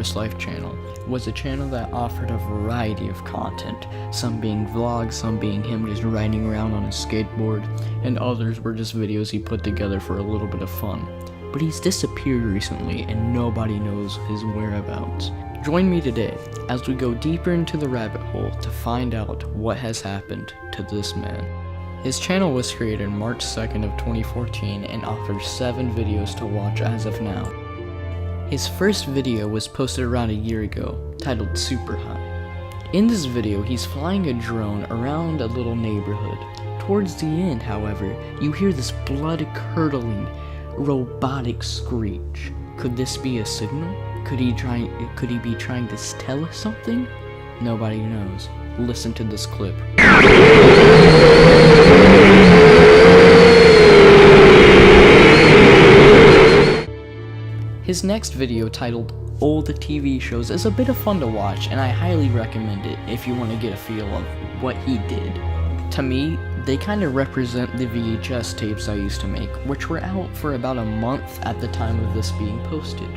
Walrus Life channel was a channel that offered a variety of content, some being vlogs, some being him just riding around on a skateboard, and others were just videos he put together for a little bit of fun. But he's disappeared recently and nobody knows his whereabouts. Join me today as we go deeper into the rabbit hole to find out what has happened to this man. His channel was created March 2nd of 2014 and offers 7 videos to watch as of now. His first video was posted around a year ago, titled Super High. In this video, he's flying a drone around a little neighborhood. Towards the end, however, you hear this blood-curdling, robotic screech. Could this be a signal? Could he be trying to tell us something? Nobody knows. Listen to this clip. His next video, titled Old TV Shows, is a bit of fun to watch, and I highly recommend it if you want to get a feel of what he did. To me, they kind of represent the VHS tapes I used to make, which were out for about a month at the time of this being posted.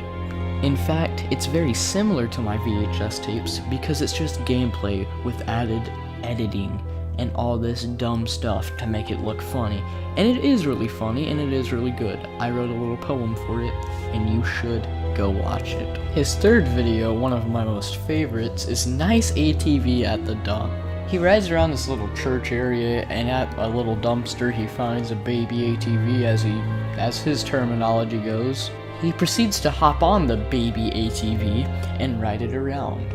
In fact, it's very similar to my VHS tapes because it's just gameplay with added editing and all this dumb stuff to make it look funny. And it is really funny and it is really good. I wrote a little poem for it and you should go watch it. His third video, one of my most favorites, is Nice ATV at the Dump. He rides around this little church area and at a little dumpster he finds a baby ATV as his terminology goes. He proceeds to hop on the baby ATV and ride it around.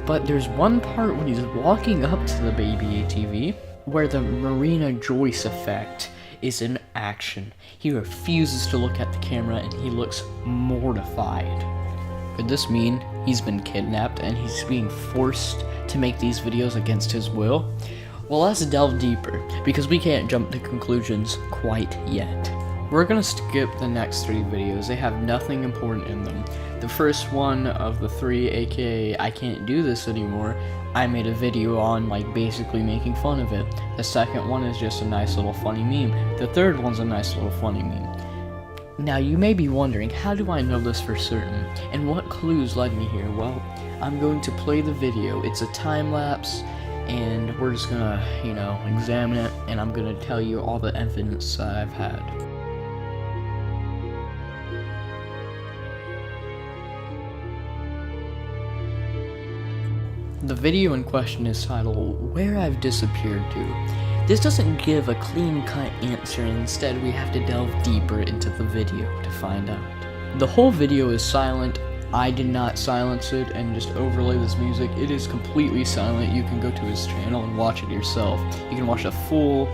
But there's one part when he's walking up to the baby ATV where the Marina Joyce effect is in action. He refuses to look at the camera and he looks mortified. Could this mean he's been kidnapped and he's being forced to make these videos against his will? Well, let's delve deeper because we can't jump to conclusions quite yet. We're gonna skip the next 3 videos. They have nothing important in them. The first one of the 3, aka I can't do this anymore, I made a video on basically making fun of it. The second one is just a nice little funny meme. The third one's a nice little funny meme. Now you may be wondering, how do I know this for certain? And what clues led me here? Well, I'm going to play the video. It's a time lapse and we're just gonna, examine it and I'm gonna tell you all the evidence that I've had. The video in question is titled, Where I've Disappeared To. This doesn't give a clean-cut answer, and instead we have to delve deeper into the video to find out. The whole video is silent. I did not silence it and just overlay this music. It is completely silent. You can go to his channel and watch it yourself. You can watch a full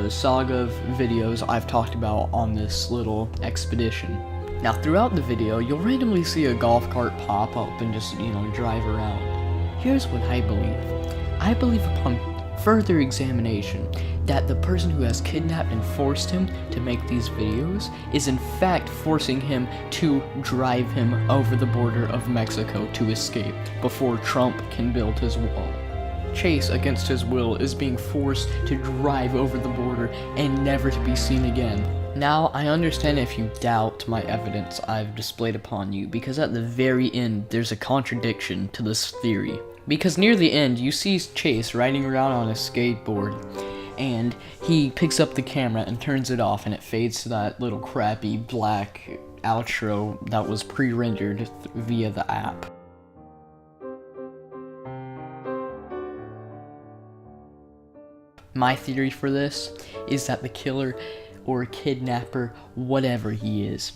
saga of videos I've talked about on this little expedition. Now throughout the video, you'll randomly see a golf cart pop up and just, drive around. Here's what I believe. I believe upon further examination that the person who has kidnapped and forced him to make these videos is in fact forcing him to drive him over the border of Mexico to escape before Trump can build his wall. Chase, against his will, is being forced to drive over the border and never to be seen again. Now, I understand if you doubt my evidence I've displayed upon you, because at the very end, there's a contradiction to this theory. Because near the end, you see Chase riding around on a skateboard, and he picks up the camera and turns it off, and it fades to that little crappy black outro that was pre-rendered via the app. My theory for this is that the killer or kidnapper, whatever he is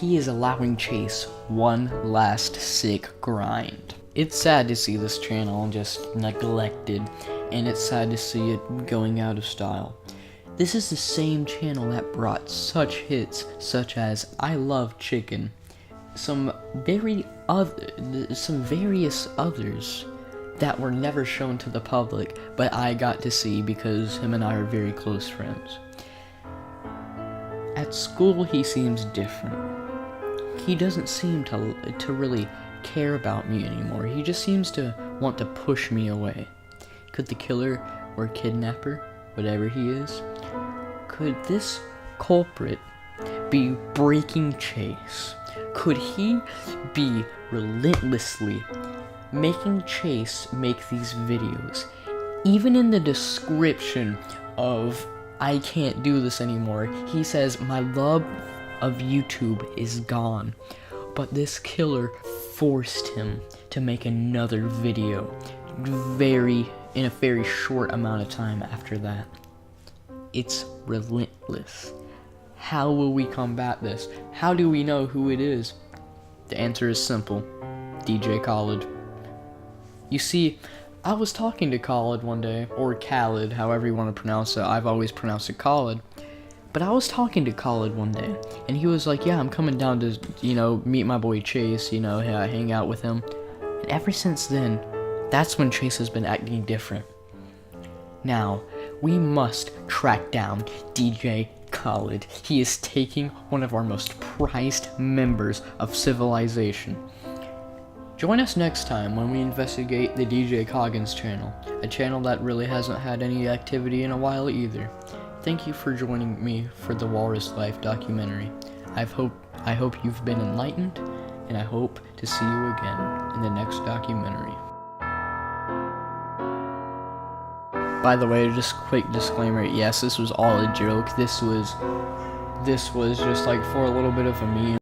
allowing Chase one last sick grind. It's sad to see this channel just neglected, and it's sad to see it going out of style. This is the same channel that brought such hits such as I Love Chicken, some various others that were never shown to the public, but I got to see because him and I are very close friends. At school, he seems different. He doesn't seem to really care about me anymore. He just seems to want to push me away. Could the killer or kidnapper, whatever he is, could this culprit be breaking Chase Could he be relentlessly making Chase make these videos? Even in the description of I can't do this anymore, he says, my love of YouTube is gone. But this killer forced him to make another video in a very short amount of time after that. It's relentless. How will we combat this? How do we know who it is? The answer is simple. DJ Khaled. You see, I was talking to Khaled one day, or Khaled, however you want to pronounce it. I've always pronounced it Khaled. But I was talking to Khaled one day, and he was like, yeah, I'm coming down to, meet my boy Chase, hang out with him. And ever since then, that's when Chase has been acting different. Now, we must track down DJ Khaled. He is taking one of our most prized members of civilization. Join us next time when we investigate the DJ Coggins channel, a channel that really hasn't had any activity in a while either. Thank you for joining me for the Walrus Life documentary. I hope you've been enlightened, and I hope to see you again in the next documentary. By the way, just quick disclaimer, yes, this was all a joke. This was just like for a little bit of a meme.